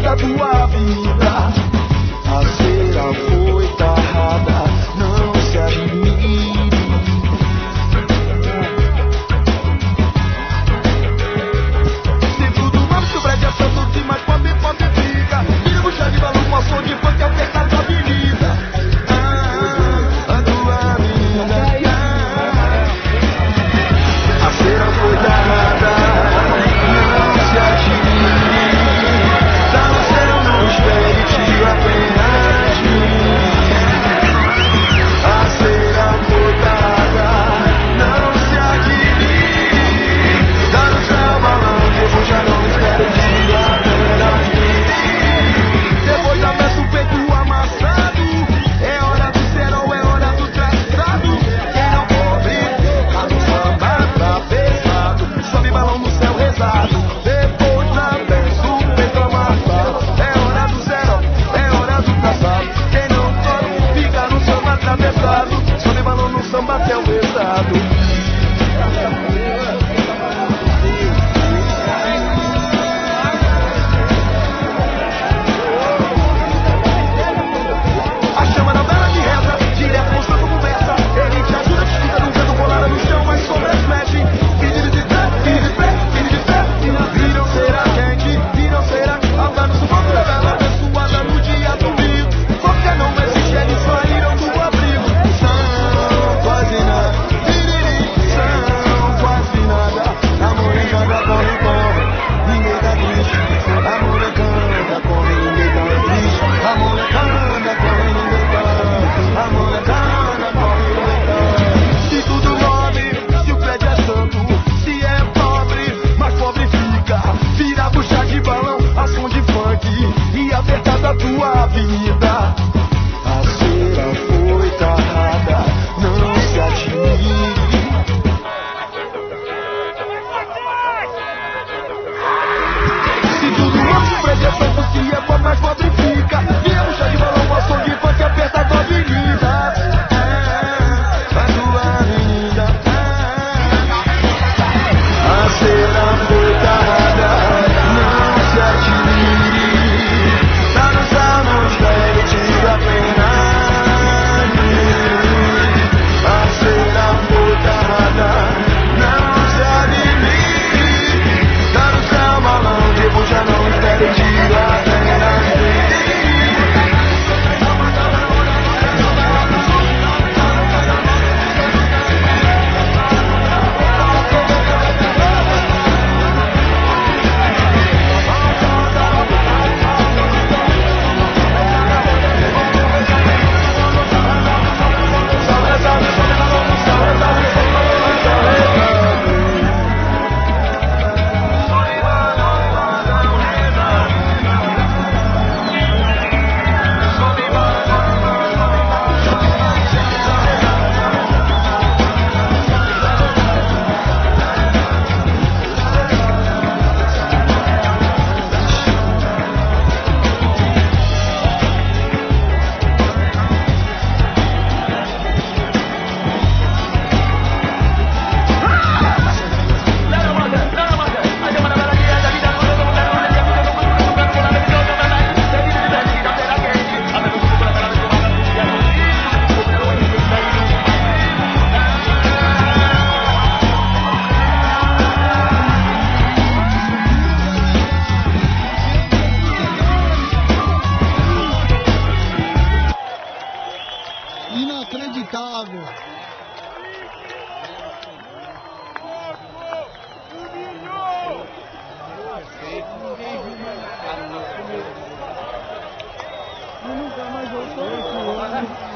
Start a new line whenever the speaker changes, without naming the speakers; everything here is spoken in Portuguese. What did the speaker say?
da tua vida. A cera foi tarrada, não se admire. Se tudo mano, se o prédio é santo, se mais pobre fica. Vira bucha de balão com a som de funk, é o que tá na avenida. A tua vida. A cera foi tarrada, não se admire. Tá no céu, não espere, tio, apenas a cera foi tarrada, não se admire. Tá no céu, malandro, já não espere, tio, apenas depois da peça o peito amassado, é hora do cerol, é hora do traçado. Quem não cobre, tá no samba, tá pesado. Sobe balão no céu rezado. Depois da peça o peito amassado, é hora do cerol, é hora do traçado. Quem não cobre, fica no samba atravessado. Sobe balão no samba até o rezado. A chama da vela de reza, direto mostrando conversa. Ele te ajuda, te escuta no vento, bolada no chão, mas sombra flash. Filho de fé, filho de fé, filho de fé. E não será quente, e não será alta no sufoco da vela abençoada no dia do rio. Porque não existe, eles saíram do abrigo. São quase nada, são quase nada. A molecada corre, corre, ninguém tá triste. A molecada corre, ninguém tá triste. A molecada corre, ninguém tá. A molecada corre, ninguém tá. Se tudo morre, se o prédio é santo, se é pobre, mais pobre fica. Vira bucha de balão, a som de funk e apertada a tua vida. A cera foi tarrada, não se admire. Se tudo morre, o prédio é santo, se é pobre, mais pobre fica. Vira bucha de balão, a som de funk e apertada a tua avenida. A tua avenida. A cera foi tarrada, não se admire. Tá no céu, não espere, tira apenas. A cera foi tarrada, não se admire. Tá no céu, malandro, já não espere, tira apenas.
Inacreditável.
Nunca mais voltou.